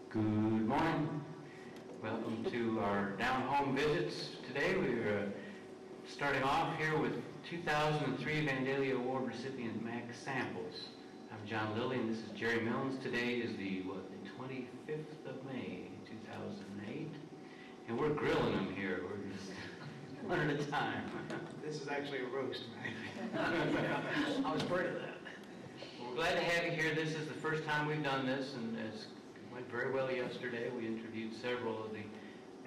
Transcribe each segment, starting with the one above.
Good morning. Welcome to our down-home visits today. We're starting off here with 2003 Vandalia Award recipient Mack samples. I'm John Lilly and this is Gerald Milnes. Today is the 25th of May, 2008. And we're grilling them here. We're just one at a time. This is actually a roast, man. I was afraid of that. Well, we're glad to have you here. This is the first time we've done this, and it went very well yesterday. We interviewed several of the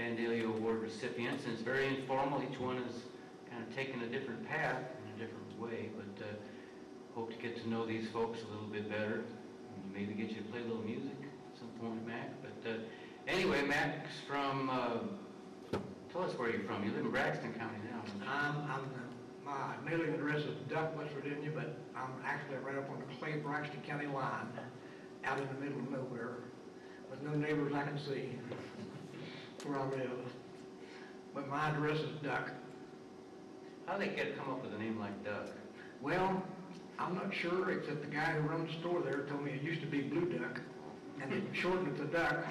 Vandalia Award recipients, and it's very informal. Each one is kind of taking a different path in a different way, but hope to get to know these folks a little bit better, and maybe get you to play a little music at some point, Mack. But anyway, Mack's from, tell us where you're from. You live in Braxton County now. My mailing address is Duck, West Virginia, but I'm actually right up on the Clay-Braxton County line, out in the middle of nowhere, with no neighbors I can see where I live. But my address is Duck. How did they come up with a name like Duck? Well, I'm not sure, except the guy who runs the store there told me it used to be Blue Duck, and they shortened it to Duck,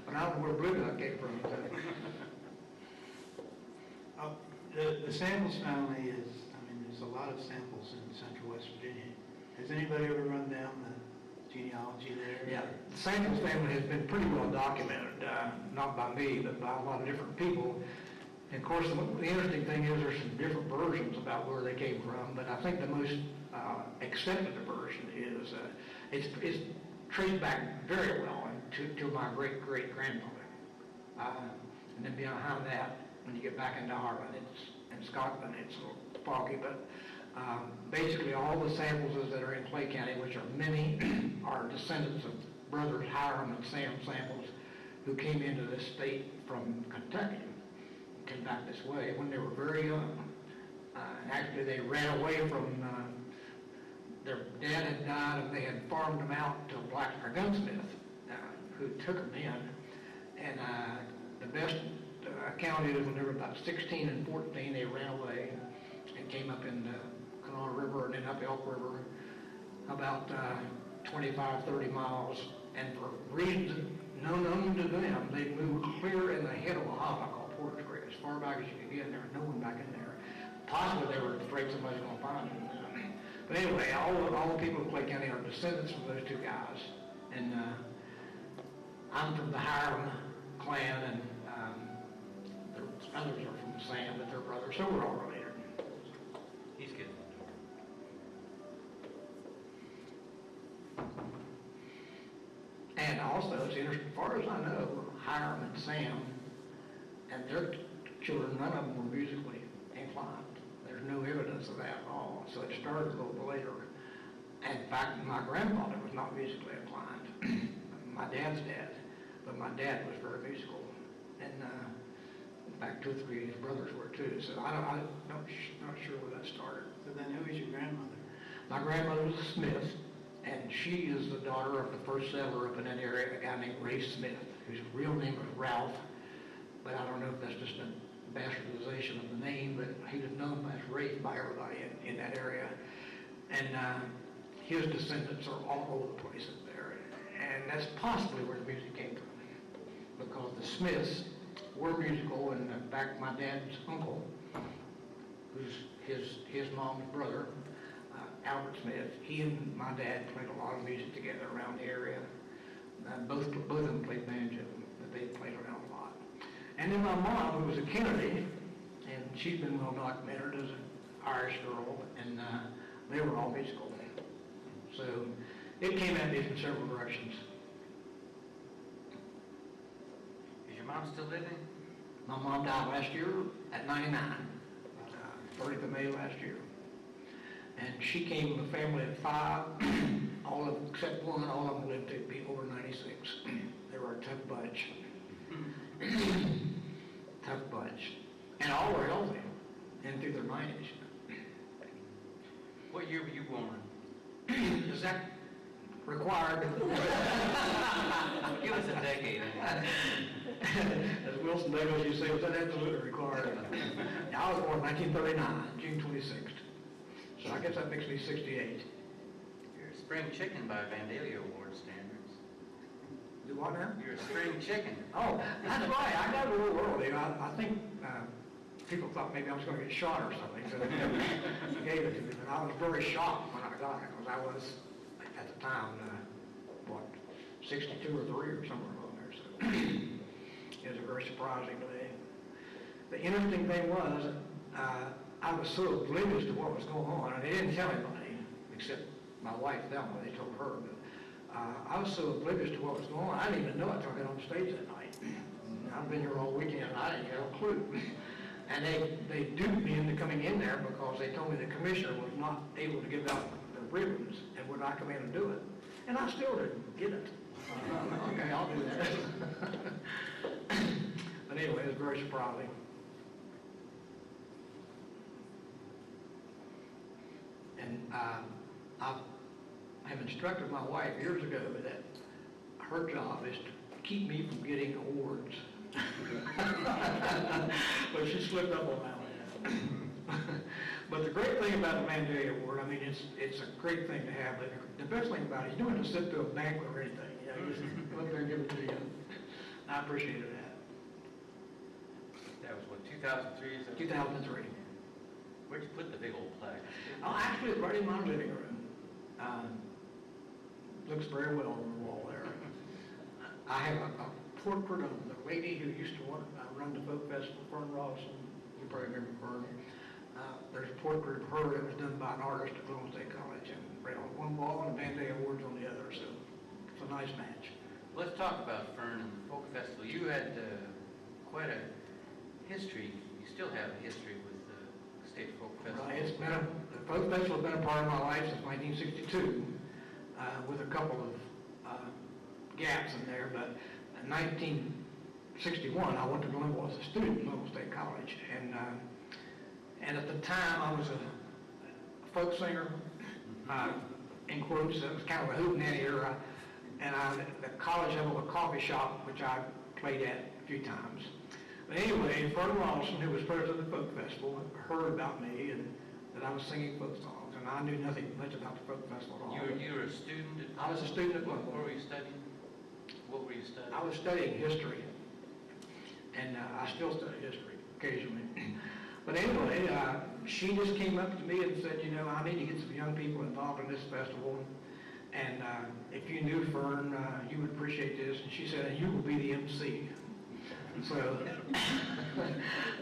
but I don't know where Blue Duck came from. The Samples family is, there's a lot of samples in central West Virginia. Has anybody ever run down the genealogy there? Yeah, the Samples family has been pretty well documented, not by me, but by a lot of different people. And of course, the interesting thing is there's some different versions about where they came from, but I think the most accepted version is, it's traced back very well to my great-great-grandmother. And then behind that, when you get back into Ireland, in Scotland, it's a little foggy, but basically all the samples that are in Clay County, which are many, are descendants of brothers Hiram and Sam Samples, who came into this state from Kentucky, came back this way when they were very young. Actually, they ran away from, their dad had died, and they had farmed them out to a blacksmith, gunsmith, who took them in. And the best account is when they were about 16 and 14, they ran away and came up in the Kanawha River and then up Elk River about 25, 30 miles. And for reasons known to them, they moved clear in the head of a hollow called Porter's Creek, as far back as you could get, and there was no one back in there. Possibly they were afraid somebody's going to find them. But anyway, all the people in Clay County are descendants from those two guys. And I'm from the Hiram clan, and others are from Sam, but they're brothers, so we're all related. He's good. And also, it's interesting, as far as I know, Hiram and Sam and their children, none of them were musically inclined. There's no evidence of that at all, so it started a little bit later. And in fact, my grandfather was not musically inclined. My dad's dad, but my dad was very musical. And in fact, 2 or 3 of his brothers were too, so I'm not sure where that started. So then who is your grandmother? My grandmother was a Smith, and she is the daughter of the first settler up in that area, a guy named Ray Smith, whose real name was Ralph, but I don't know if that's just a bastardization of the name, but he was known as Ray by everybody in that area. And his descendants are all over the place up there, and that's possibly where the music came from, because the Smiths were musical, and in fact, my dad's uncle, who's his mom's brother, Albert Smith, he and my dad played a lot of music together around the area. Both of them played banjo, but they played around a lot. And then my mom, who was a Kennedy, and she's been well documented as an Irish girl, and they were all musical. So it came at me from several directions. Is your mom still living? My mom died last year at 99, 30th of May last year. And she came with a family of 5, except one, all of them lived to be over 96. They were a tough bunch. Tough bunch. And all were healthy and through their 90s. What year were you born? Is that required? Give us a decade. As Wilson Davis used to say, was that absolutely required? I was born in 1939, June 26th. So I guess that makes me 68. You're a spring chicken by Vandalia Award standards. Do what now? You're a spring chicken. Oh, that's right, I got a little early. I think people thought maybe I was going to get shot or something, so they gave it to me. And I was very shocked when I got it, because I was, at the time, 62 or 3 or somewhere along there, so it was very surprising to me. The interesting thing was, I was so oblivious to what was going on, and they didn't tell anybody, except my wife, Thelma, they told her, but I was so oblivious to what was going on, I didn't even know it until I got on stage that night. I've been here all weekend, and I didn't have a clue. And they duped me into coming in there because they told me the commissioner was not able to give out the ribbons, and would I come in and do it? And I still didn't get it. Okay, I'll do that. But anyway, it was very surprising. And I have instructed my wife years ago that her job is to keep me from getting awards. But she slipped up on that one. But the great thing about the Vandalia Award, I mean, it's a great thing to have, but the best thing about it, you don't have to sit through a banquet or anything. You know, you just go up there and give it to you. I appreciated that. That was what, 2003? Is that? 2003. Where'd you put the big old plaque? Oh, actually, it's right in my living room. Looks very well on the wall there. I have a portrait of the lady who used to run the folk festival, Fern Rawson. You probably remember Fern. There's a portrait of her that was done by an artist at Lilly State College, and right on one wall and the Vandalia Awards on the other, so it's a nice match. Let's talk about Fern and the folk festival. You had quite a history. You still have a history with the State Folk Festival. Right, the folk festival has been a part of my life since 1962, with a couple of gaps in there, but in 1961 I went to Glenville as a student at Lilly State College, and at the time I was a folk singer, in quotes. It was kind of a hootenanny era, and the college had a little coffee shop which I played at a few times. But anyway, Fern Rawson, who was president of the folk festival, heard about me and that I was singing folk songs, and I knew nothing much about the folk festival at all. You were a student at... I was a student at Glenville. What were you studying? What were you studying? I was studying history, and I still study history occasionally. But anyway, she just came up to me and said, you know, I need to get some young people involved in this festival, and if you knew Fern, you would appreciate this. And she said, and you will be the MC. So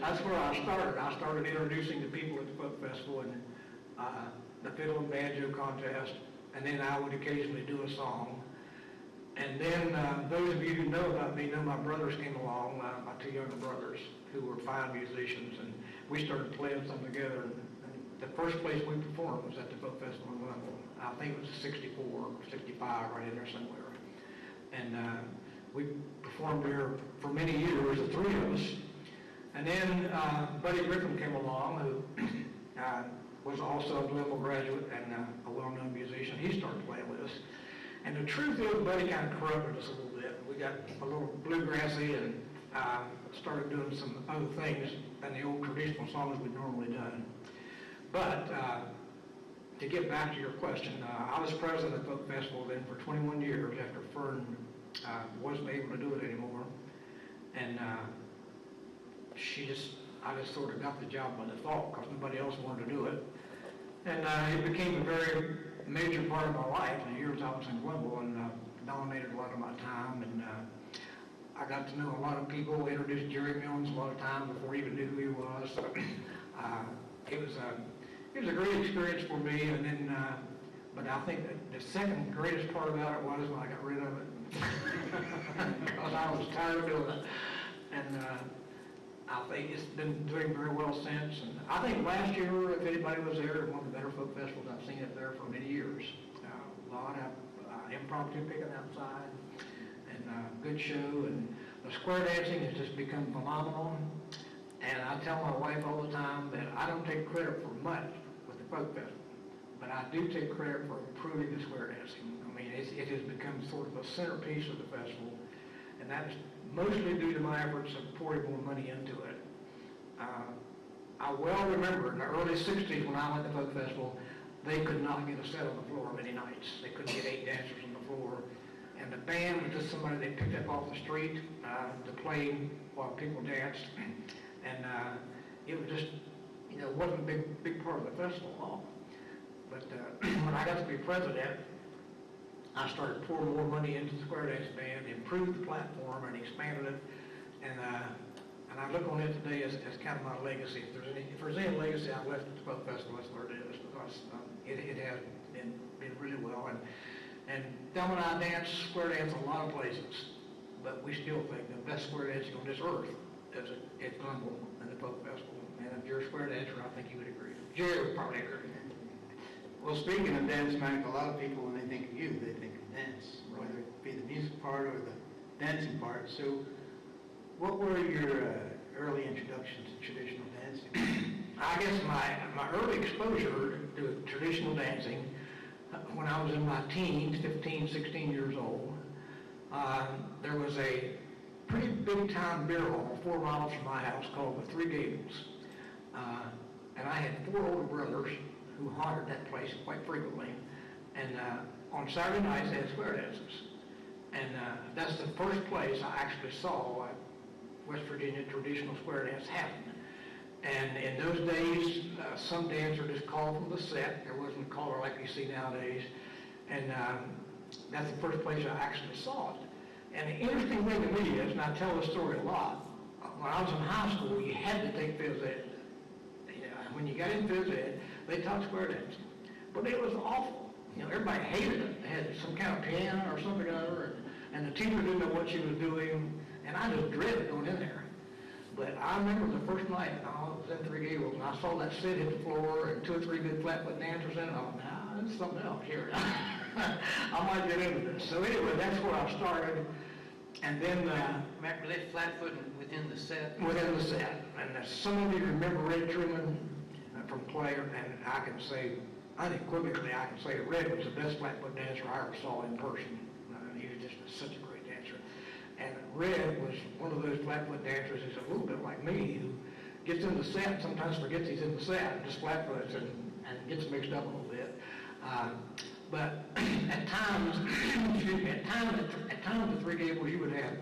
that's where I started. I started introducing the people at the folk festival and the fiddle and banjo contest, and then I would occasionally do a song. And then those of you who know about me know my brothers came along, my two younger brothers, who were fine musicians, and we started playing some together. And the first place we performed was at the folk festival in Glenville. I think it was 64 or 65, right in there somewhere. And we performed there for many years, the three of us. And then Buddy Griffin came along, who was also a Glenville graduate and a well-known musician. He started playing with us. And the truth is, Buddy kind of corrupted us a little bit. We got a little bluegrassy and started doing some other things than the old traditional songs we'd normally done. But to get back to your question, I was president of the Folk Festival then for 21 years after Fern wasn't able to do it anymore. And I just sort of got the job by default because nobody else wanted to do it. And it became a very major part of my life in the years I was in Glenville, and dominated a lot of my time. And I got to know a lot of people, introduced Gerald Milnes a lot of time before I even knew who he was. So, it was a great experience for me. And then, but I think that the second greatest part about it was when I got rid of it, because I was tired of doing it. And I think it's been doing very well since. And I think last year, if anybody was there, it was one of the better folk festivals I've seen up there for many years. A lot of impromptu picking outside, and good show. And the square dancing has just become phenomenal. And I tell my wife all the time that I don't take credit for much with the folk festival, but I do take credit for improving the square dancing. I mean, it has become sort of a centerpiece of the festival, and that is mostly due to my efforts of pouring more money into it. I well remember in the early 60s when I went to the folk festival, they could not get a set on the floor many nights. They couldn't get 8 dancers on the floor. And and the band was just somebody they picked up off the street to play while people danced, and it was just, wasn't a big part of the festival at all. But when I got to be president, I started pouring more money into the square dance band, improved the platform, and expanded it, and I look on it today as kind of my legacy. If there's any legacy I left at the Folk Festival, that's what it is, because it has been really well. And Thelma and I dance, square dance a lot of places, but we still think the best square dancing on this earth is at Glenville and the Folk Festival. And if you're a square dancer, I think you would agree. Jerry would probably agree. Well, speaking of dance, Mack, a lot of people, when they think of you, they think of dance, whether it be the music part or the dancing part. So what were your early introductions to traditional dancing? I guess my early exposure to traditional dancing, when I was in my teens, 15, 16 years old, there was a pretty big-time beer hall 4 miles from my house called the Three Gables. And I had 4 older brothers who haunted that place quite frequently. And on Saturday nights, they had square dances. And that's the first place I actually saw West Virginia traditional square dance happen. And in those days, some dancer just called from the set. There wasn't a caller like you see nowadays. And that's the first place I actually saw it. And the interesting thing to me is, and I tell this story a lot, when I was in high school, you had to take phys ed. When you got in phys ed, they taught square dancing. But it was awful. Everybody hated it. They had some kind of piano or something or other, and the teacher didn't know what she was doing, and I just dreaded going in there. But I remember the first night, I was in Three Gables, and I saw that set hit the floor, and 2 or 3 good flat-foot dancers in it. I thought, nah, there's something else here. I might get into this. So anyway, that's where I started. And then... Mack, were they flat-footing within the set? Within the set. And some of you remember Red Truman from play, and I can say, unequivocally, I can say Red was the best flat-foot dancer I ever saw in person. He was just such a great dancer. And Red was one of those flat-foot dancers who's a little bit like me, who gets in the set and sometimes forgets he's in the set, and just flat-foots and gets mixed up a little bit. But at times, excuse me, at times at Three Gables, you would have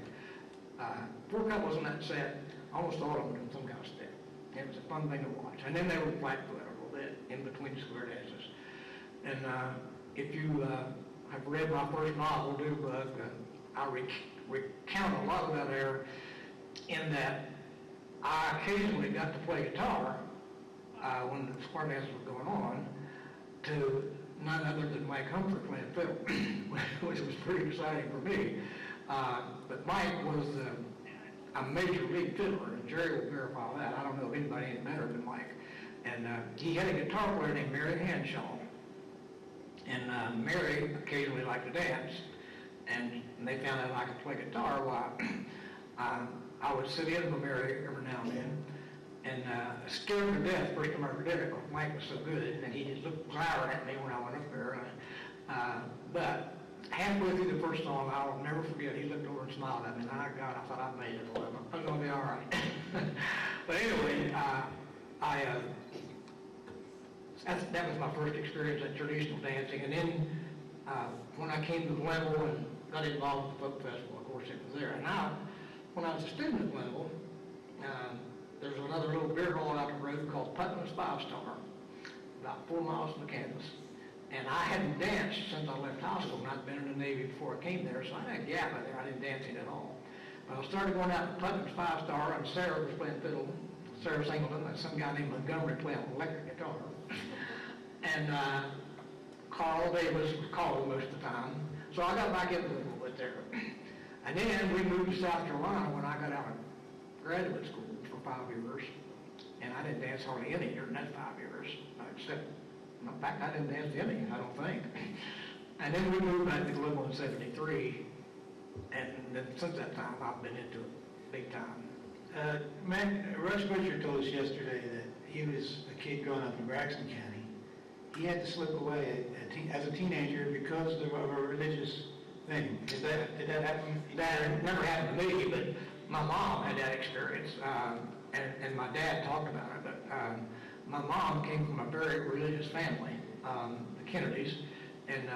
4 couples in that set, almost all of them doing some kind of step. It was a fun thing to watch. And then they would flat-foot a little bit in between square dances. And if you have read my first novel, Doobug, I recount a lot of that there in that I occasionally got to play guitar when the square dances were going on to none other than Mike Humphrey playing fiddle, which was pretty exciting for me. But Mike was a major league fiddler, and Jerry will verify that. I don't know of anybody any better than Mike. And he had a guitar player named Mary Hanshaw. And Mary occasionally liked to dance, and they found out I could play guitar. Well, I would sit in for Mary every now and then, and scared to death first time I ever did it, because Mike was so good, and he just looked glowered at me when I went up there. But halfway through the first song, I'll never forget, he looked over and smiled at me, and I thought I made it. I'm going to be all right. But anyway, that was my first experience at traditional dancing. And then when I came to Glenville and got involved with the Folk Festival, of course it was there. And when I was a student at Glenville, there's another little beer hall out the road called Putnam's 5-Star, about 4 miles from Kansas. And I hadn't danced since I left high school, and I'd been in the Navy before I came there, so I had a gap out there. I didn't dance at all. But I started going out to Putnam's 5-Star, and Sarah was playing fiddle, Sarah Singleton, and some guy named Montgomery playing electric guitar. And Carl Davis was calling most of the time. So I got back into it a little bit there. And then we moved to South Carolina when I got out of graduate school for 5 years. And I didn't dance hardly any during that 5 years, except, in fact, I didn't dance any, I don't think. And then we moved back to Glenville in 73. And then since that time, I've been into it big time. Mack, Russ Butcher told us yesterday that he was a kid growing up in Braxton County. He had to slip away as a teenager because of a religious thing. Did that happen? That never happened to me, but my mom had that experience, and my dad talked about it. But my mom came from a very religious family, the Kennedys, and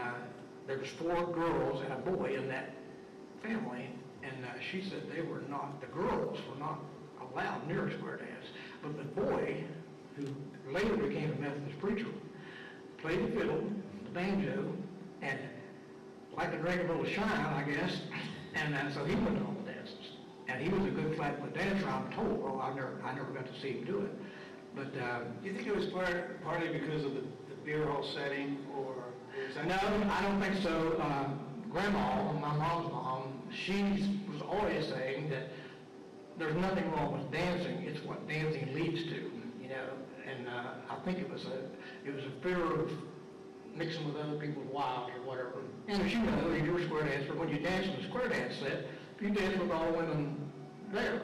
there was 4 girls and a boy in that family, and she said the girls were not allowed near a square dance, but the boy, who later became a Methodist preacher, played the fiddle, the banjo, and liked to drink a little shine, I guess, and so he went to all the dances. And he was a good flat-foot dancer, I'm told. Well, I never got to see him do it. But Do you think it was partly because of the beer hall setting, or is that... no, I don't think so. Grandma, my mom's mom, she was always saying that there's nothing wrong with dancing. It's what dancing leads to, you know. And I think it was a fear of mixing with other people's wives or whatever. And as you know, you're a square dancer. When you dance in a square dance set, you dance with all women there.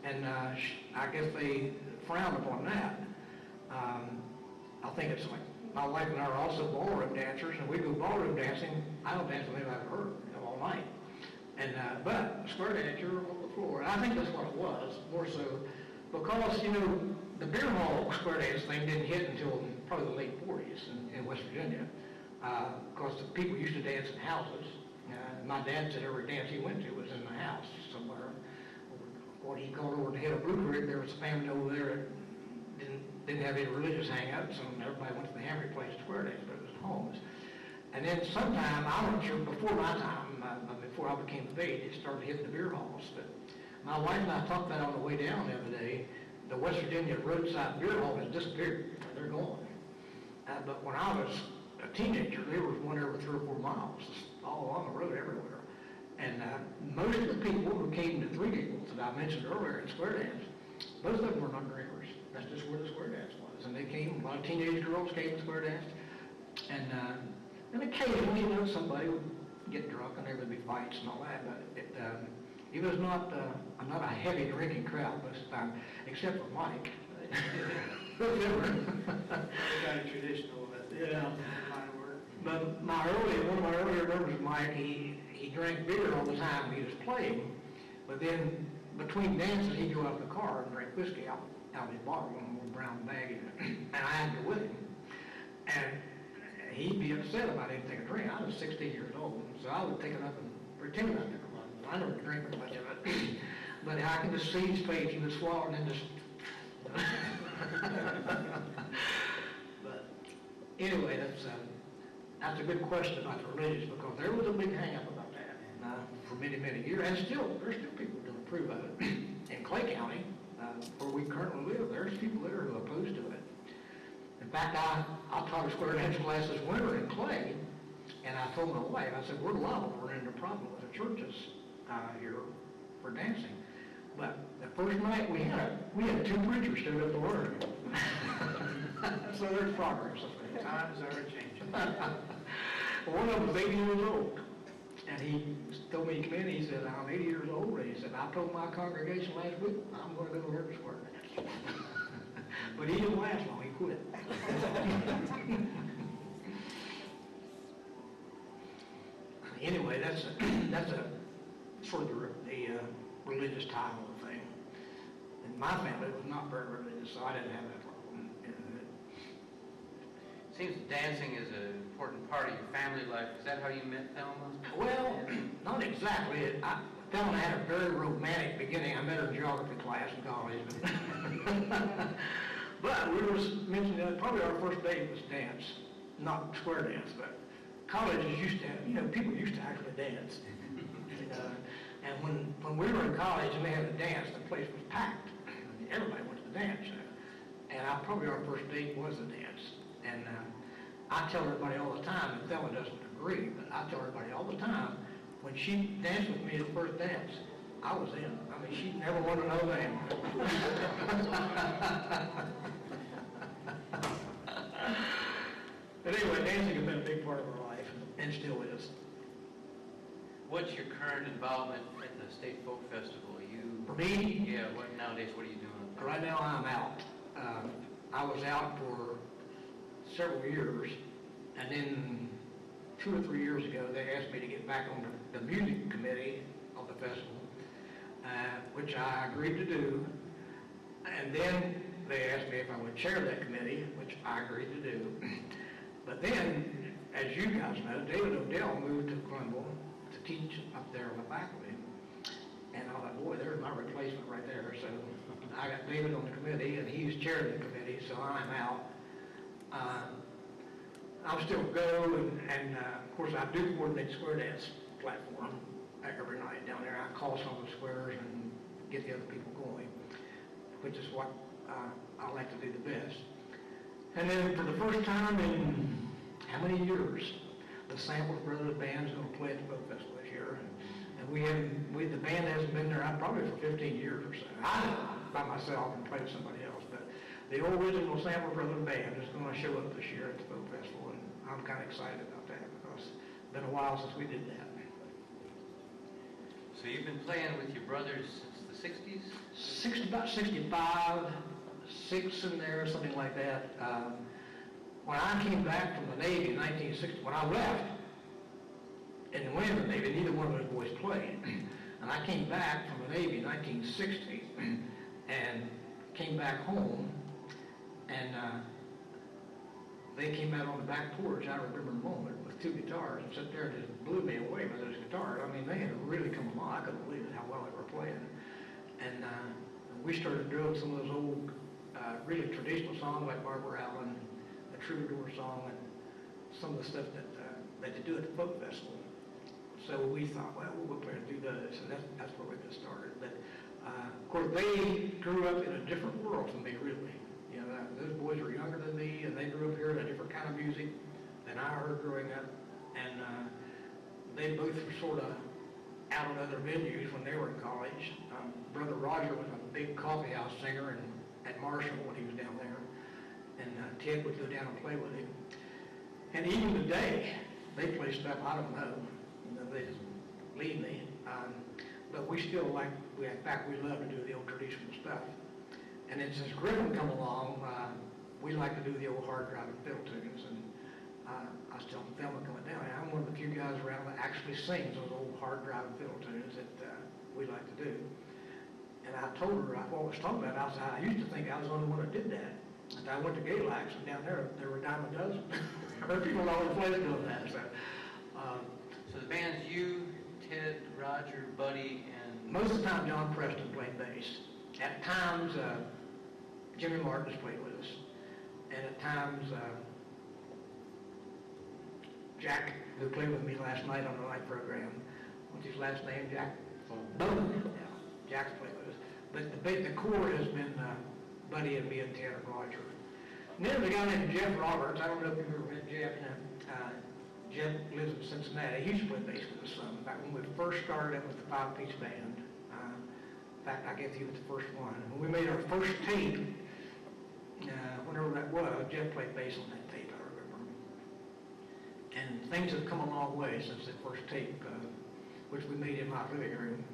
And I guess they frown upon that. I think it's like, my wife and I are also ballroom dancers, and we go ballroom dancing. I don't dance with anybody I've heard, you know, all night. And but square dance, you're on the floor. And I think that's what it was, more so because, you know, the beer hall square dance thing didn't hit until probably the late 40s in West Virginia, because the people used to dance in houses. My dad said every dance he went to was in the house somewhere. What he called over the head of Blue Creek, there was a family over there that didn't have any religious hang-ups, and everybody went to the Hammery Place square dance, but it was homes. And then sometime, I'm not sure, before my time, before I became of age, it started hitting the beer halls. But my wife and I talked about on the way down the other day. The West Virginia roadside beer hall has disappeared. They're gone. But when I was a teenager, there was one every 3 or 4 miles, all along the road everywhere. And most of the people who came to Three Gables that I mentioned earlier in square dance, most of them were not drinkers. That's just where the square dance was. And they came, a lot of teenage girls came to square dance. And occasionally, you know, somebody would get drunk and there would be fights and all that. But it was not a heavy drinking crowd most of the time, except for Mike. kind of traditional, but Yeah. kind of work. But one of my earlier members of Mike, he drank beer all the time he was playing, but then between dances he'd go out in the car and drink whiskey out of his bottle, one little brown bag, and I had to go with him. And he'd be upset if I didn't take a drink. I was 16 years old, so I would take it up and pretend I took a lot. I never drank very much of it, but I can just see his face. He was swallowing and just. But anyway, that's a good question about the religious, because there was a big hang-up about that for many, many years, and there's still people who don't approve of it. In Clay County, where we currently live, there's people there who are opposed to it. In fact, I taught a square dance class this winter in Clay, and I told my wife, I said, we're liable to run into a problem with the churches here for dancing. But the first night we had 2 preachers stood up to learn. So there's progress. Times are changing. One of them was 80 years old, and he told me to come in. He said, I'm 80 years old, and he said, I told my congregation last week, I'm going to go learn square dance. But he didn't last long. He quit. Anyway, that's a sort of the religious tie on the thing. And my family was not very religious, so I didn't have that problem. Seems dancing is an important part of your family life. Is that how you met Thelma? Well, not exactly. Thelma and I had a very romantic beginning. I met her in geography class in college. But we were mentioning that probably our first date was dance, not square dance, but colleges used to have, you know, people used to actually dance. And when we were in college and they had a dance, the place was packed. Everybody went to the dance. And probably our first date was a dance. And I tell everybody all the time, and Thelma doesn't agree, but I tell everybody all the time, when she danced with me at the first dance, I was in. I mean, she never wanted another thing. But anyway, dancing has been a big part of our life, and still is. What's your current involvement at the State Folk Festival? For me, Yeah, nowadays, what are you doing? right now I'm out. I was out for several years, and then 2 or 3 years ago, they asked me to get back on the music committee of the festival, which I agreed to do. And then they asked me if I would chair that committee, which I agreed to do. But then, as you guys know, David Odell moved to Glenville to teach up there on the faculty. And I was like, boy, there's my replacement right there. So I got David on the committee, and he's chairing the committee, so I'm out. I'll still go, and of course, I do coordinate the square dance platform every night down there. I call some of the squares and get the other people going, which is what I like to do the best. And then for the first time in how many years, the Sample Brothers Band's going to play at the Folk Festival this year. And the band hasn't been there probably for 15 years or so. I by myself and play with somebody else, but the original Sample Brothers Band is going to show up this year at the Folk Festival, and I'm kind of excited about that because it's been a while since we did that. So you've been playing with your brothers since the 60s? About 65, 6 in there, something like that. When I came back from the Navy in 1960, when I left and went in the Navy, neither one of those boys played. And I came back from the Navy in 1960 and came back home, and they came out on the back porch, I remember the moment, with 2 guitars, and sat there and just blew me away with those guitars. I mean, they had really come along. I couldn't believe how well they were playing. And we started doing some of those old, really traditional songs like Barbara Allen, the Troubadour song, and some of the stuff that they do at the Folk Festival. So we thought, well, we'll go and do those, and that's where we got started. But of course, they grew up in a different world from me, really. You know, those boys were younger than me, and they grew up hearing a different kind of music than I heard growing up. And they both were sort of out at other venues when they were in college. Brother Roger was a big coffee house singer at Marshall when he was down there, and Ted would go down and play with him. And even today, they play stuff I don't know. You know, they just leave me. But we still like, in fact, we love to do the old traditional stuff. And then since Griffin come along, we like to do the old hard driving fiddle tunes. And I was telling Thelma coming down, I'm one of the few guys around that actually sings those old hard driving fiddle tunes that we like to do. And I told her what I was talking about. I said, I used to think I was the only one that did that. And I went to Galax, and down there were a dime a dozen. There were people all over the place doing that. So the band's you, Ted, Roger, Buddy, and... Most of the time, John Preston played bass. At times, Jimmy Martin's played with us. And at times, Jack, who played with me last night on the night program, what's his last name, Jack? Bowman. Yeah, Jack's played with us. But the core has been Buddy and me and Ted and Roger. And then there's a guy named Jeff Roberts. I don't know if you've ever met Jeff. Jeff lives in Cincinnati. He used to play bass with us some. Back when we first started up with the 5-piece band. In fact, I guess he was the first one. When we made our first tape, whenever that was, Jeff played bass on that tape, I remember. And things have come a long way since that first tape, which we made in my living room.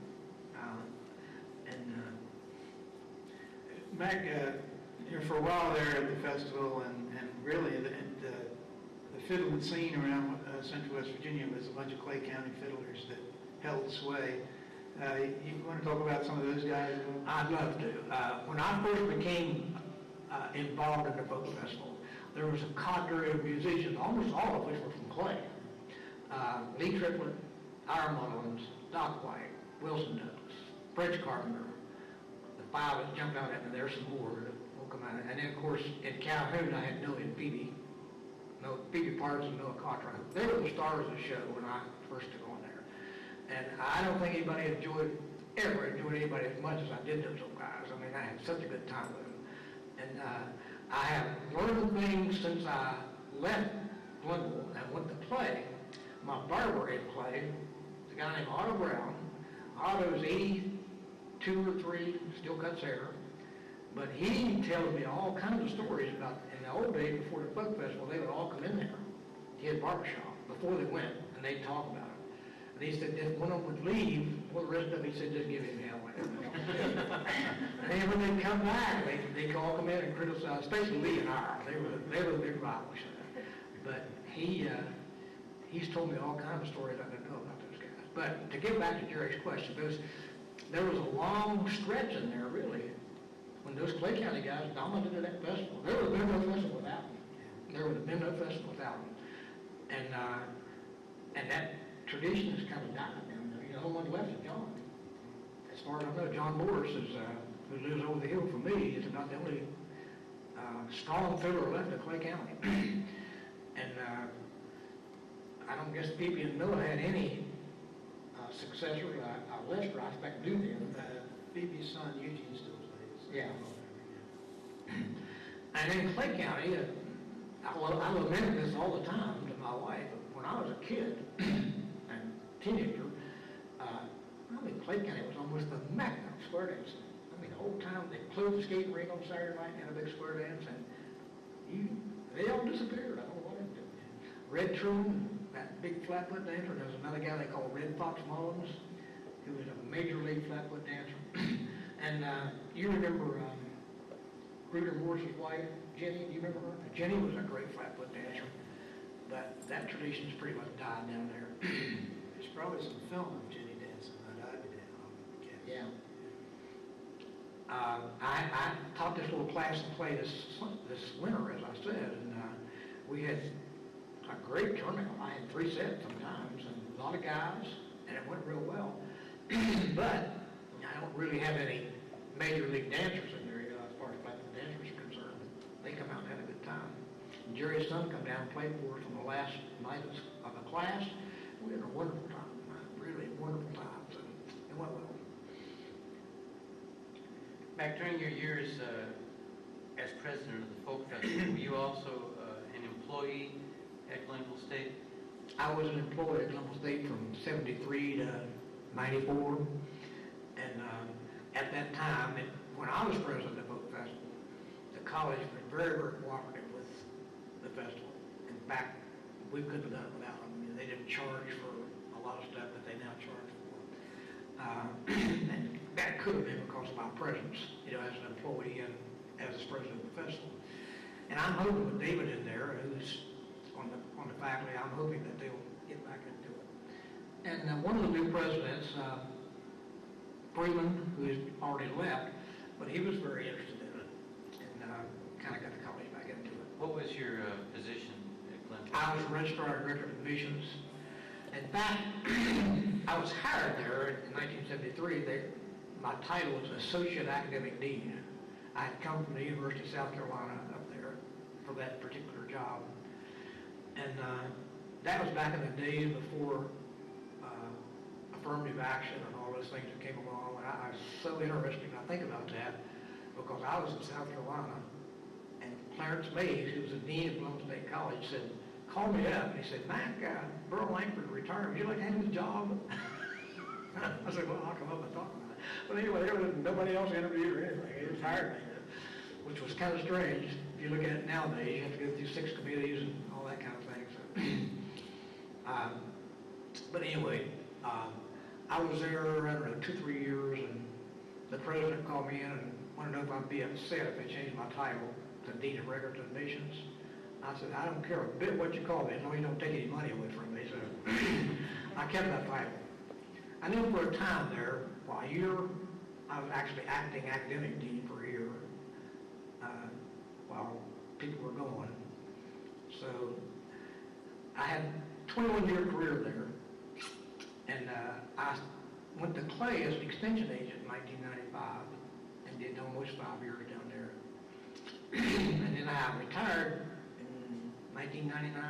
Mack, for a while there at the festival, and really the fiddling scene around Central West Virginia was a bunch of Clay County fiddlers that held sway. You want to talk about some of those guys? I'd love to. When I first became involved in the Folk Festival, there was a cadre of musicians, almost all of which were from Clay. Lee Triplett, Ira Mullins, Doc White, Wilson Douglas, French Carpenter, the 5 that jumped out at me, there's some more that will come out. And then, of course, in Calhoun, I had Noah and Phoebe Parts and Noah Cottrell. They were the stars of the show when I first took on there. And I don't think anybody ever enjoyed anybody as much as I did those old guys. I mean, I had such a good time with them. And I have learned things since I left Glenville and went to play. My barber in Clay, a guy named Otto Brown. Otto's 82 or 3, still cuts hair. But he tells me all kinds of stories about, in the old days before the Folk Festival, they would all come in there, his barbershop, before they went, and they'd talk about it. And he said if one of them would leave, well, the rest of them, he said, just give him hell. And then when they come back, they all come in and criticize, especially Lee and Ira. They were the big rivals. But he's told me all kinds of stories I didn't know about those guys. But to get back to Jerry's question, there was a long stretch in there, really, when those Clay County guys dominated that festival. There would have been no festival without them. There would have been no festival without them. And that tradition has kind of died down there. You know, no one left is John. As far as I know, John Morris is, who lives over the hill from me, is about the only strong fiddler left in Clay County. And I don't guess Phoebe and Noah had any successors. Lester, I expect, knew them. Phoebe's son Eugene still plays. Yeah. And in Clay County, I lament this all the time to my wife. When I was a kid and teenager, Clay County was almost the Mack of square dancing. I mean, the whole time they closed the skating rink on Saturday night and had a big square dance, and they all disappeared. I don't know what happened to them. Red Troon, that big flat-foot dancer. There's another guy they call Red Fox Mullins, who was a major league flat-foot dancer. And you remember Reuter Morris's wife, Jenny? Do you remember her? Jenny was a great flat-foot dancer. But that tradition's pretty much died down there. There's probably some film of Jenny dancing that I'd be down on. Yeah. I taught this little class to play this winter, as I said, and we had a great tournament. I had 3 sets sometimes, and a lot of guys, and it went real well. But I don't really have any major league dancers in there, as far as the dancers are concerned. They come out and have a good time. And Jerry's son come down and played for us on the last night of the class. We had a wonderful time, really wonderful time, so it went well. Mack, during your years as president of the Folk Festival, were you also an employee at Glenville State? I was an employee at Glenville State from 73 to 94, and at that time, when I was president of the Folk Festival, the college was very, very cooperative with the festival. In fact, we couldn't have done it without them. I mean, they didn't charge for a lot of stuff that they now charge for. And that could have been because of my presence, as an employee and as president of the festival. And I'm hoping with David in there, who's on the faculty, I'm hoping that they'll get back into it. And one of the new presidents, Freeman, who has already left, but he was very interested in it and kind of got the college back into it. What was your position at Glenville? I was registrar and director of admissions. In fact, I was hired there in 1973. My title was Associate Academic Dean. I had come from the University of South Carolina up there for that particular job. And that was back in the days before affirmative action and all those things that came along. And I was so interested, and I think about that, because I was in South Carolina, and Clarence Mays, who was the dean of Glenville State College, said, called me up, and he said, Mack, Burl Langford retired. Would you like to have his job? I said, well, I'll come up and talk about it. But anyway, there was nobody else interviewed or anything. He just hired me, which was kind of strange. If you look at it nowadays, you have to go through 6 committees and all that kind of thing. So, but anyway, I was there, I don't know, 2-3 years, and the president called me in and wanted to know if I'd be upset if they changed my title to Dean of Records and Admissions. I said, I don't care a bit what you call me, as long as you don't take any money away from me. So I kept that title. I knew for a time there, for a year, I was actually acting academic dean for a year while people were going. So I had a 21-year career there. And I went to Clay as an extension agent in 1995 and did almost 5 years down there. And then I retired in 1999,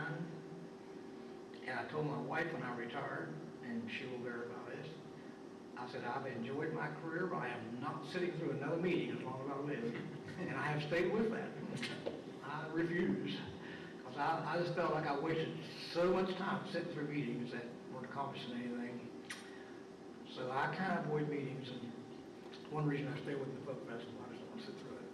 and I told my wife when I retired, and she will verify this, I said, I've enjoyed my career, but I am not sitting through another meeting as long as I live. And I have stayed with that. I refuse. Because I just felt like I wasted so much time sitting through meetings that weren't accomplishing anything. So I kind of avoid meetings, and one reason I stay with the Folk Festival, I just don't want to sit through it.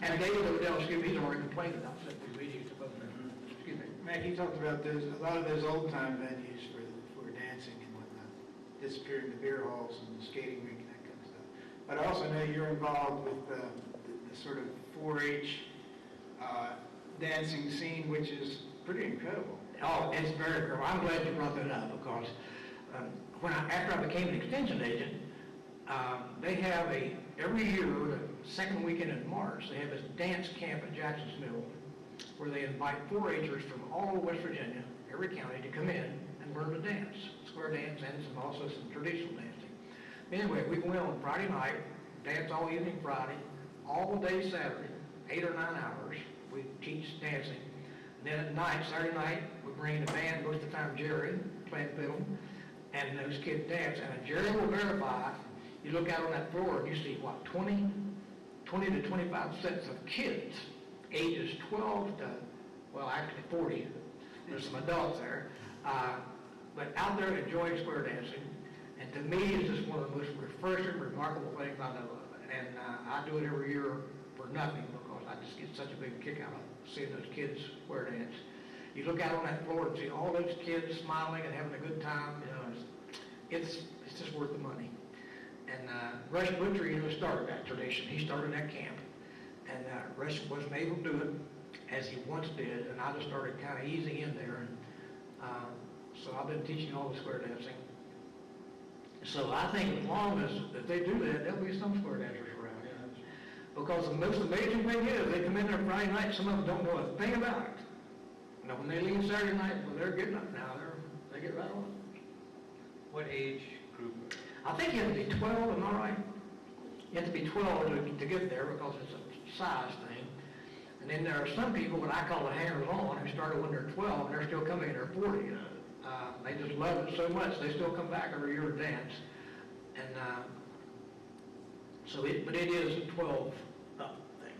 And David Odell, he's already complained about sitting through meetings at the Folk Festival. Excuse me. Mack, you talked about a lot of those old-time venues for dancing and whatnot, disappearing the beer halls and the skating rink and that kind of stuff. But I also know you're involved with the sort of 4-H dancing scene, which is pretty incredible. Oh, it's very cool. I'm glad you brought that up, because after I became an extension agent, they have every year, the second weekend in March, they have this dance camp at Jackson's Mill, where they invite 4-H'ers from all of West Virginia, every county, to come in and learn to dance, square dance and also some traditional dancing. Anyway, we went on Friday night, dance all evening Friday, all day Saturday, 8 or 9 hours. We teach dancing. And then at night, Saturday night, we bring the band, most of the time Jerry, playing fiddle, and those kids dance. And Jerry will verify, you look out on that floor and you see, what, 20 to 25 sets of kids, ages 12 to, well, actually 40. There's some adults there. But out there enjoying square dancing. And to me, it's just one of the most refreshing, remarkable things I know of. And I do it every year for nothing because I just get such a big kick out of seeing those kids square dance. You look out on that floor and see all those kids smiling and having a good time. You know, it's just worth the money. And Rush Butcher, started that tradition. He started that camp. And Rush wasn't able to do it as he once did, and I just started kind of easing in there. And so I've been teaching all the square dancing. So I think as long as if they do that, there'll be some square dancers around. Because the most amazing thing is, they come in there Friday night, some of them don't know a thing about it. Now, when they leave Saturday night, well, they're getting up now. They get right on it. What age group? I think you have to be 12, am I right? You have to be 12 to get there because it's a size thing. And then there are some people, what I call the hangers-on, who started when they're 12 and they're still coming in their 40. They just love it so much, they still come back every year to dance. And but it is a 12 up thing.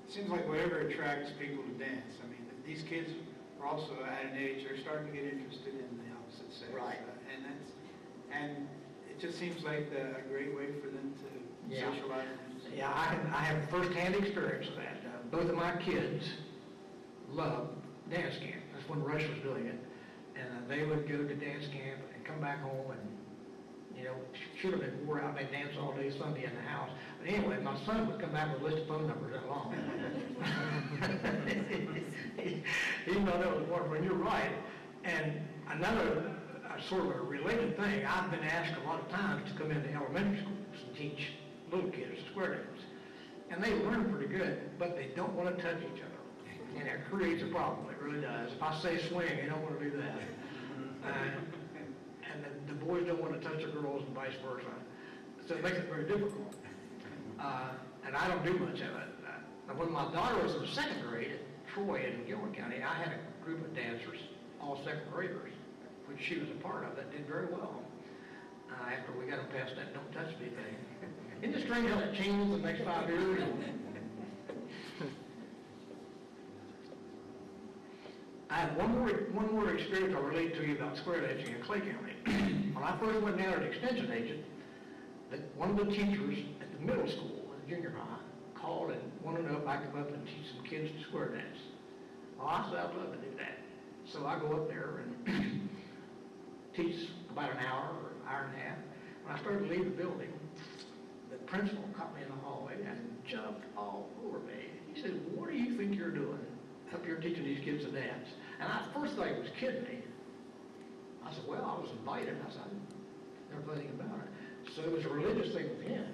It seems like whatever attracts people to dance. I mean, these kids are also at an age, they're starting to get interested in the opposite sex. Right. And it just seems like a great way for them to Yeah. socialize. Yeah, I have first-hand experience of that. Both of my kids love dance camp. That's when Rush was doing it. And they would go to dance camp and come back home and, should have been wore out. They dance all day Sunday in the house. But anyway, my son would come back with a list of phone numbers that long. Even though that was one, when you're right. And another sort of a related thing, I've been asked a lot of times to come into elementary schools and teach little kids square dance. And they learn pretty good, but they don't want to touch each other. And it creates a problem, it really does. If I say swing, they don't want to do that. And the boys don't want to touch the girls and vice versa. So it makes it very difficult. And I don't do much of it. When my daughter was in the second grade at Troy in Gilmer County, I had a group of dancers, all second graders, which she was a part of, that did very well. After we got them past that don't touch me thing. Isn't it strange how that changes in the next 5 years? I have one more experience I'll relate to you about square dancing in Clay County. When I first went down as an extension agent, one of the teachers at the middle school, at the junior high, called and wanted to know if I could come up and teach some kids to square dance. Well, I said I'd love to do that. So I go up there and teach about an hour or an hour and a half. When I started to leave the building, the principal caught me in the hallway and jumped all over me. He said, "What do you think you're doing up here teaching these kids to dance?" And I first thought he was kidding me. I said, "Well, I was invited." I said, "I never thought anything about it." So it was a religious thing with him.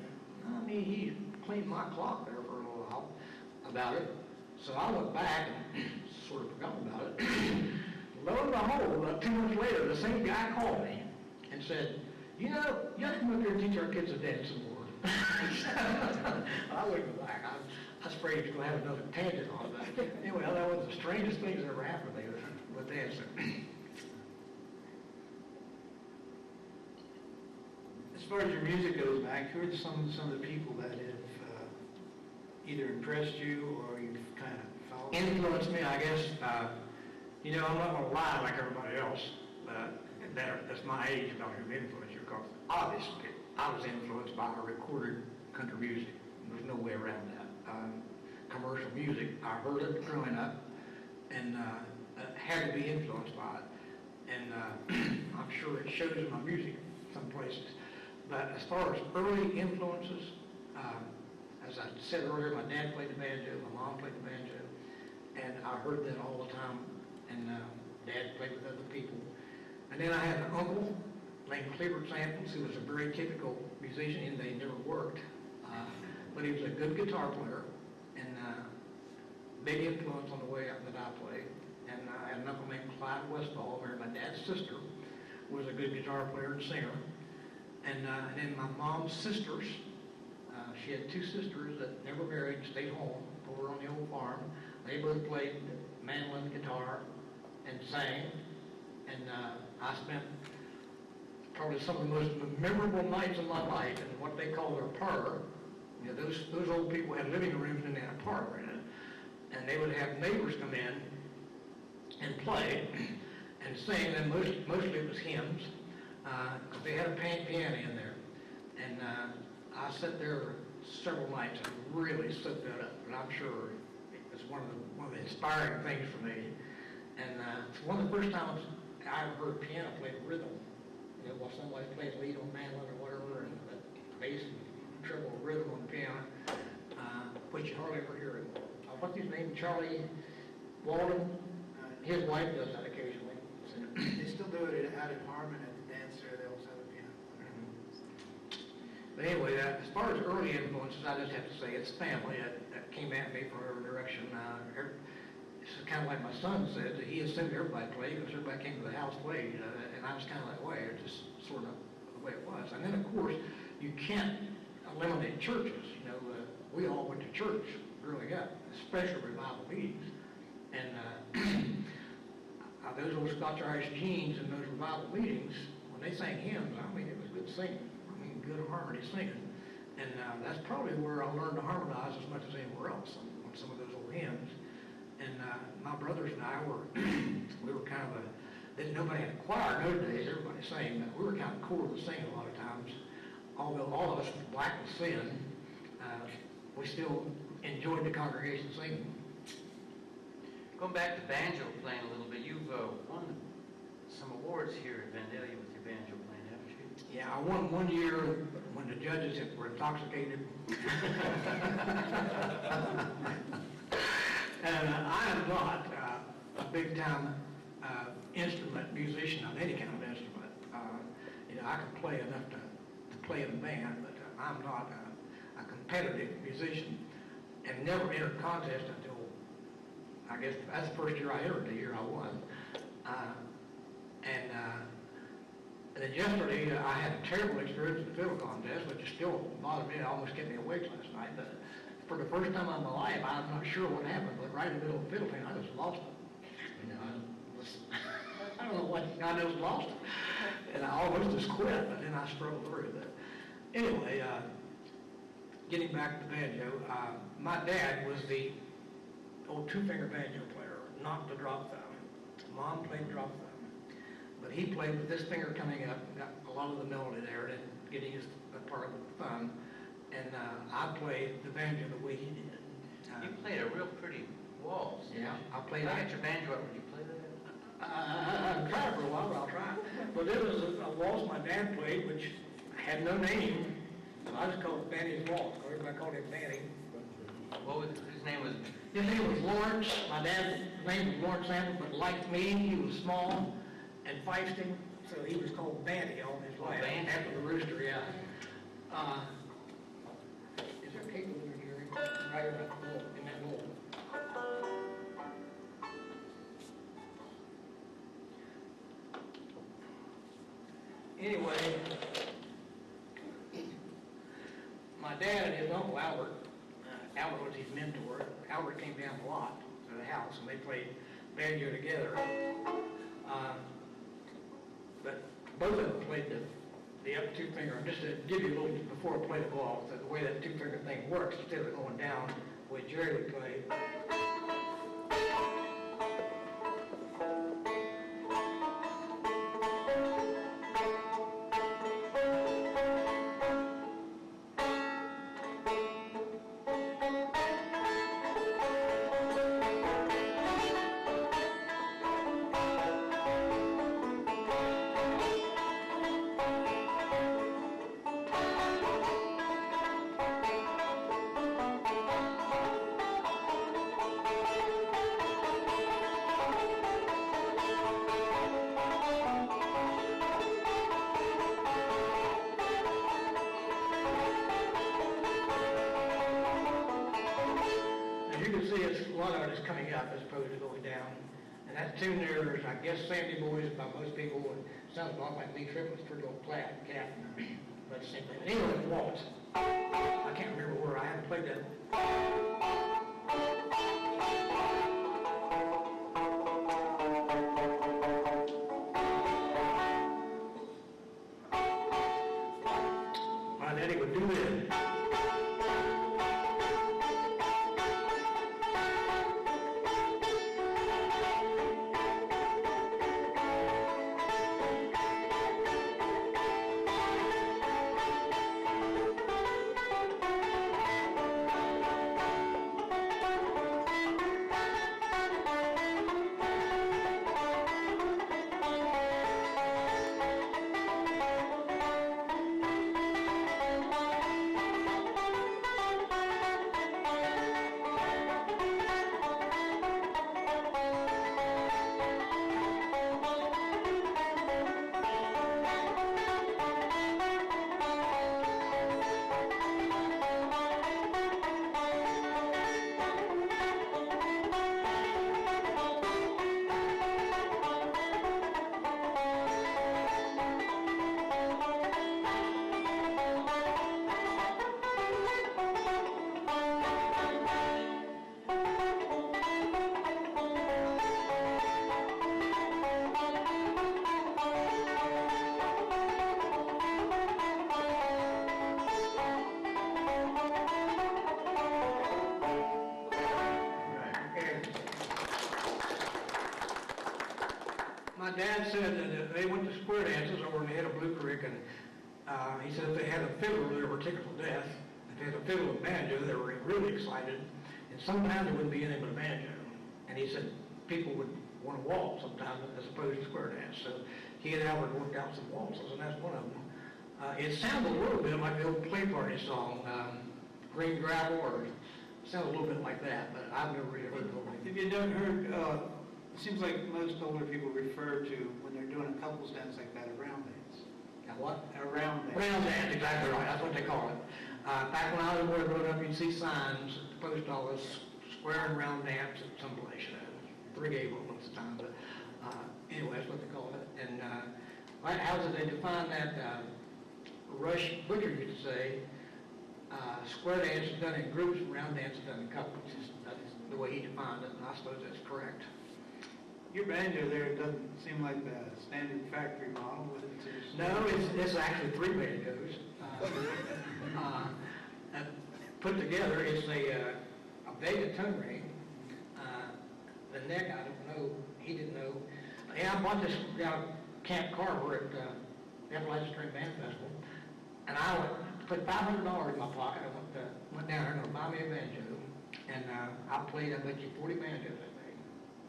I mean, he cleaned my clock there for a little while about it. So I went back and sort of forgot about it. Lo and behold, about 2 months later, the same guy called me and said, you have to come up here and teach our kids to dance some more. I wouldn't go back. I was afraid he was going to have another tangent on that. Anyway, that was the strangest thing that ever happened to me with dancing. As far as your music goes, Mack, who are some of the people that have either impressed you or you've kind of followed? Influenced me, I guess. I'm not going to lie like everybody else that's my age about who influenced you, because obviously I was influenced by recorded country music. There's no way around that. Commercial music, I heard it growing up and had to be influenced by it. And I'm sure it shows in my music some places. But as far as early influences, as I said earlier, my dad played the banjo, my mom played the banjo, and I heard that all the time. And Dad played with other people. And then I had an uncle named Cleveland Samples, who was a very typical musician, and they never worked. But he was a good guitar player, and big influence on the way that I played. and I had an uncle named Clyde Westfall, where my dad's sister was a good guitar player and singer. And then my mom's sisters, she had two sisters that never married, stayed home over on the old farm. They both played mandolin, guitar, and sang. And I spent probably some of the most memorable nights of my life in what they call their parlor. You know, those old people had living rooms and they had a parlor in it. And they would have neighbors come in and play and sing, and mostly it was hymns, because they had a piano in there. And I sat there several nights and really soaked that up, and I'm sure it was one of the inspiring things for me. And it's one of the first times I ever heard piano play rhythm. You know, while somebody plays lead on mandolin or whatever, and the bass and treble rhythm on the piano, which you hardly ever hear it. What's his name? Charlie Walden? His wife does that occasionally. They still do it out in Harmon at the dance there, they also have a piano. But anyway, as far as early influences, I just have to say it's family that came at me from every direction. It's kind of like my son said, that he assumed everybody played because everybody came to the house played, and I was kind of that way. It's just sort of the way it was. And then, of course, you can't eliminate churches. You know, we all went to church growing up, especially revival meetings. And those old Scotch-Irish genes in those revival meetings, when they sang hymns, I mean, it was good singing. I mean, good harmony singing. And that's probably where I learned to harmonize as much as anywhere else on some of those old hymns. And my brothers and I we were kind of nobody had a choir in those days, everybody sang, but we were kind of core to sing a lot of times. Although all of us were black with sin, we still enjoyed the congregation singing. Going back to banjo playing a little bit, you've won some awards here at Vandalia with your banjo playing, haven't you? Yeah, I won one year when the judges were intoxicated. And I am not a big-time instrument musician of any kind of instrument. You know, I can play enough to play in a band, but I'm not a competitive musician, and never entered contest until, I guess, that's the first year I entered, the year I won. And then yesterday, I had a terrible experience in the fiddle contest, which still bothered me. It almost kept me awake last night. But for the first time in my life, I'm not sure what happened, but right in the middle of the fiddle thing, I just lost it. You know, I don't know what, I just lost it. And I almost just quit, but then I struggled through it. Anyway, getting back to the banjo, my dad was the old two-finger banjo player, not the drop thumb. Mom played drop thumb. But he played with this finger coming up, and got a lot of the melody there, and getting his part with the thumb. And I played the banjo the way he did. You played a real pretty waltz. Yeah, I played. I got your banjo up. Would you play that? I've tried it for a while, but I'll try. But there was a waltz my dad played, which had no name, so I just called it Banny's Waltz. Everybody called him Banny. His name was? His name was Lawrence. My dad's name was Lawrence Sanders, but like me, he was small and feisty, so he was called Banny all his life. Banny. After the rooster, yeah. Is there cake over here? Right in that bowl. Anyway, my dad and his uncle Albert, Albert was his mentor. Albert came down a lot to the house, and they played banjo together. But both of them played the up two finger. And just to give you a little before I play the ball, so the way that two finger thing works, instead of going down, the way Jerry would play. A lot of it is coming up as opposed to going down. And And that tune there is, I guess, Sandy Boys by most people, and sounds a lot like Lee Triplett's Pretty Old Cat, but the same thing. Anyway, the waltz. I can't remember where, I haven't played that. My daddy would do this. My dad said that they went to square dances over in the head of Blue Creek, and he said if they had a fiddle, they were tickled to death. If they had a fiddle and banjo, they were really excited. And sometimes there wouldn't be anything but a banjo. And he said people would want to waltz sometimes as opposed to square dance. So he and Albert worked out some waltzes, and that's one of them. It sounded a little bit like the old Play Party song, Green Gravel, or it sounds a little bit like that, but I've never really heard it. If you don't heard, it seems like most older people refer to when they're doing a couples dance like that, a round dance. Now what? A round dance. Round dance, exactly right, that's what they call it. Back when I was more growing up, you'd see signs at the post office, square and round dance at some place, 3 gable most of the time, but anyway, that's what they call it. And how did they define that? Rush Butcher used to say, square dance is done in groups, and round dance is done in couples. That's the way he defined it, and I suppose that's correct. Your banjo there doesn't seem like the standard factory model with it. No, it's actually 3 banjos. Put together, it's a Vega tone ring. The neck, I don't know, he didn't know. And I bought this down at Camp Carver at the Appalachian String Band Festival, and I put $500 in my pocket. I went down there and bought me a banjo, and I played, I bet you, 40 banjos that day.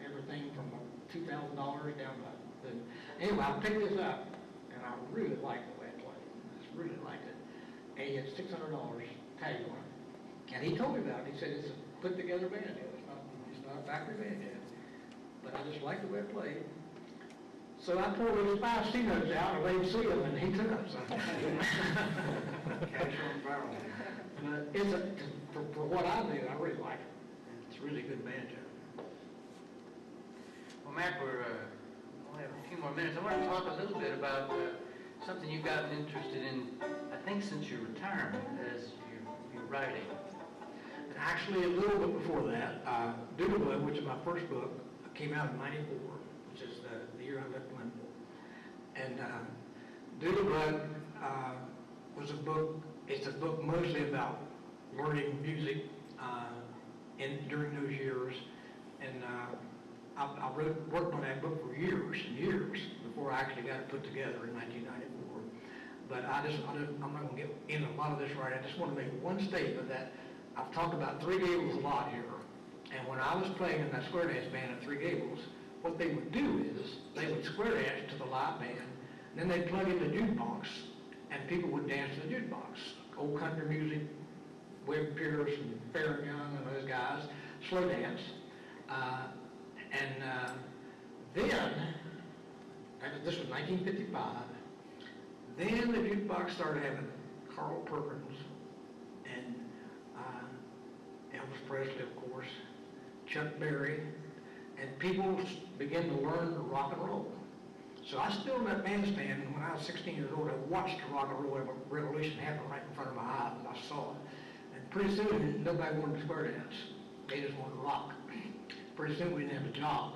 Everything from $2,000 down to anyway, I picked this up, and I really liked the way it played. I just really liked it. And he had $600 tag on it. And he told me about it. He said it's a put together banjo. It's not a factory banjo. But I just liked the way it played. So I pulled those 5 C notes out and let him see them, and he took them. Cash on barrel. But it's for what I do, I really like it. It's a really good banjo. Well, Mack, we only have a few more minutes. I want to talk a little bit about something you've gotten interested in, I think, since your retirement as your writing. And actually, a little bit before that, Doodlebug, which is my first book, came out in '94, which is the year I left Glenville. And Doodlebug was a book. It's a book mostly about learning music during those years, and I worked on that book for years and years before I actually got it put together in 1994. But I'm not going to get into a lot of this right. I just want to make one statement that I've talked about 3 Gables a lot here. And when I was playing in that square dance band at 3 Gables, what they would do is they would square dance to the live band, and then they'd plug in the jukebox, and people would dance to the jukebox. Old country music, Webb Pierce and Farron Young and those guys, slow dance. Then, this was 1955, then the jukebox started having Carl Perkins and Elvis Presley, of course, Chuck Berry, and people began to learn to rock and roll. So I stood in that bandstand, and when I was 16 years old, I watched the rock and roll revolution happen right in front of my eyes, and I saw it. And pretty soon, nobody wanted to square dance. They just wanted to rock. Pretty soon, we didn't have a job.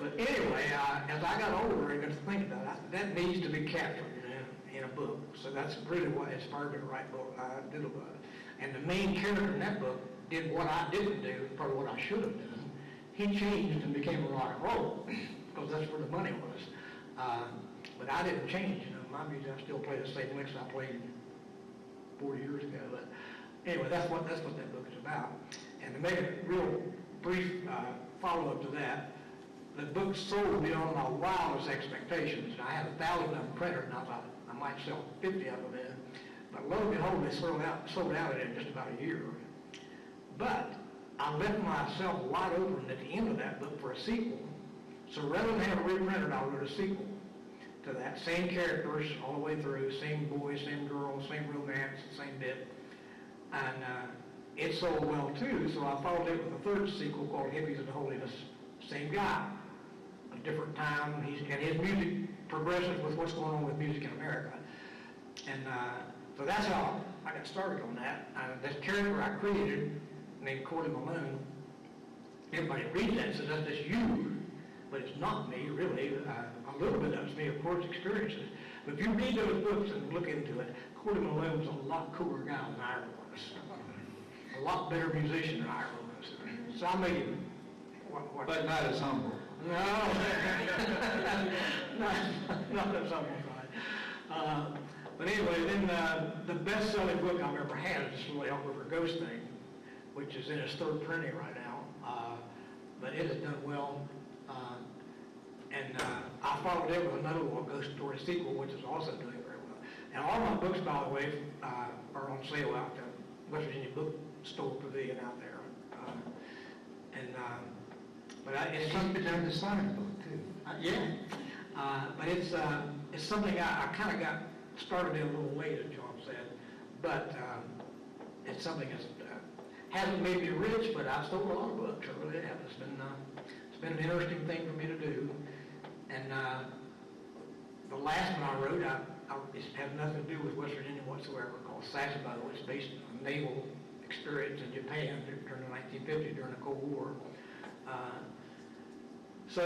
But anyway, as I got older, I got to think about it. That needs to be captured in a book. So that's really what inspired me to write a book. I did a book. And the main character in that book did what I didn't do, probably what I should have done. He changed and became a rock and roll, because that's where the money was. But I didn't change. My music, I still play the same licks I played 40 years ago. But anyway, that's what that book is about. And to make a real brief follow-up to that, the book sold beyond my wildest expectations. I had 1,000 of them printed, and I thought I might sell 50 of them in. But lo and behold, they sold out in just about a year. But I left myself wide open at the end of that book for a sequel. So rather than have it reprinted, I wrote a sequel to that. Same characters all the way through, same boy, same girl, same romance, same bit. And it sold well too, so I followed it with a third sequel called Hippies and Holiness. Same guy, a different time, and his music progresses with what's going on with music in America. And so that's how I got started on that. This character I created, named Cordy Malone, everybody reads that and says, that's just you. But it's not me, really. A little bit of it's me, of course, experiences. But if you read those books and look into it, Cordy Malone was a lot cooler guy than I was. A lot better musician than I was. So I made him. But not as humble. No, not as humble. But anyway, then the best-selling book I've ever had is this little Elk River Ghost thing, which is in its third printing right now. But it has done well. I followed it with another little ghost story sequel, which is also doing very well. And all my books, by the way, are on sale out there. West Virginia Bookstore Pavilion out there. But it's Something done to sign the book too. yeah. But it's something I kind of got started in a little late, as John said. But it's something that hasn't made me rich, but I've sold a lot of books. I really have. It's been an interesting thing for me to do. And the last one I wrote, it has nothing to do with West Virginia whatsoever, called Sasebo. It's based on naval experience in Japan during the 1950s, during the Cold War. So,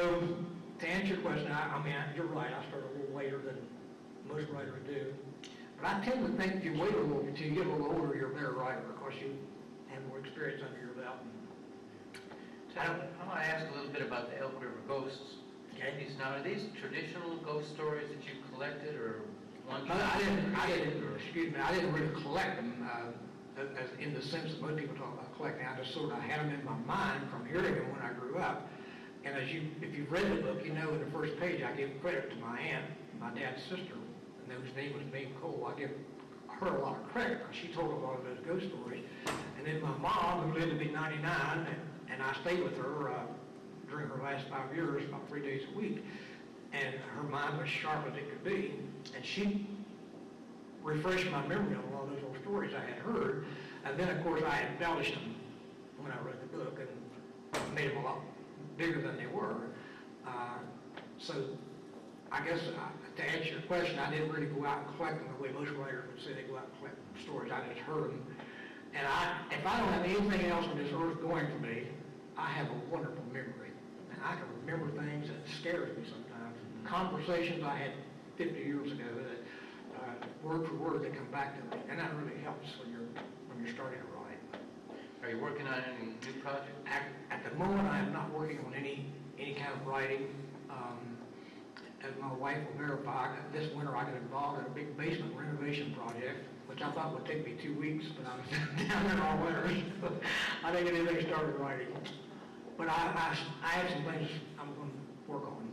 to answer your question, I mean, you're right, I started a little later than most writers do. But I tend to think if you wait a little until you get a little older, you're a better writer, because you have more experience under your belt. I want to ask a little bit about the Elk River Ghosts. Okay. Now, are these traditional ghost stories that you collected, or one? I didn't really collect them as in the sense that most people talk about collecting. I just sort of had them in my mind from hearing them when I grew up. And if you've read the book, you know in the first page I give credit to my aunt, my dad's sister, and whose name was Mae Cole. I give her a lot of credit because she told a lot of those ghost stories. And then my mom, who lived to be 99, and I stayed with her during her last 5 years, about 3 days a week. And her mind was sharp as it could be. And she refreshed my memory on a lot of those old stories I had heard. And then, of course, I embellished them when I wrote the book and made them a lot bigger than they were. So I guess to answer your question, I didn't really go out and collect them the way most writers would say they go out and collect stories. I just heard them. And if I don't have anything else on this earth going for me, I have a wonderful memory. And I can remember things that scares me sometimes. Conversations I had 50 years ago that word for word, they come back to me. And that really helps when you're starting to write. Are you working on any new projects? At the moment, I am not working on any kind of writing. As my wife will verify, this winter I got involved in a big basement renovation project, which I thought would take me 2 weeks, but I was down there all winter. I didn't get anything started writing. But I have some things I'm going to work on.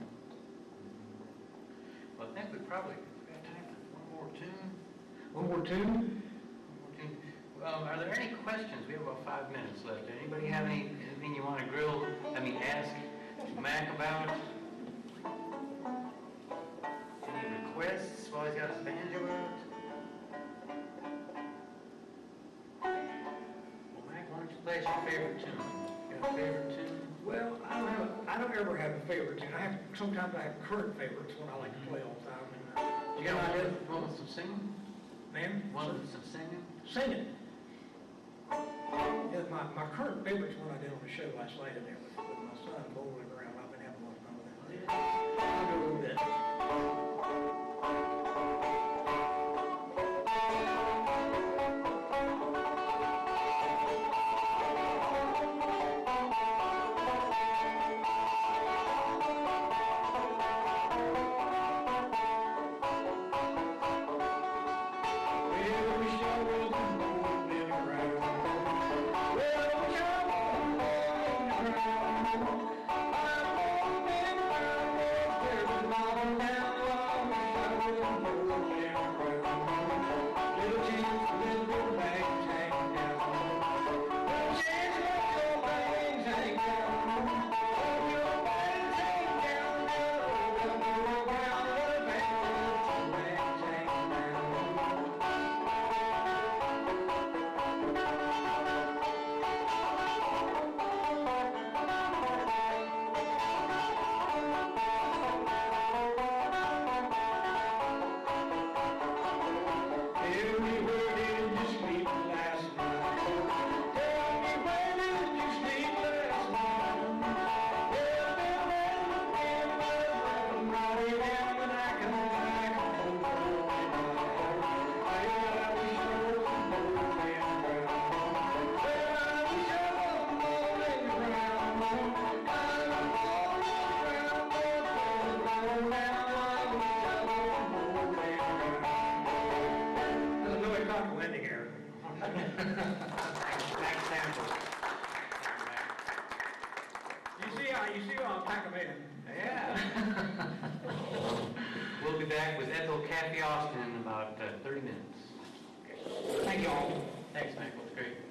Well, I think we probably got time for one more tune. One more tune? Are there any questions? We have about 5 minutes left. Anybody have anything you want to ask Mack about? Any requests while he's got his banjo out? Well, Mack, why don't you play us your favorite tune? got a favorite tune? Well, I don't ever have a favorite tune. Sometimes I have current favorites when I like to play all the time. And, You got one with some singing? man, One with some singing? singing. Yeah, my current favorite's one I did on the show last night in there with my son bowling around. I've been having a lot of fun with that. I'll do a little bit. You see how I'll pack them in. Yeah. We'll be back with Ethel Kathy Austin in about 30 minutes. Thank you all. Thanks, Michael. It's great.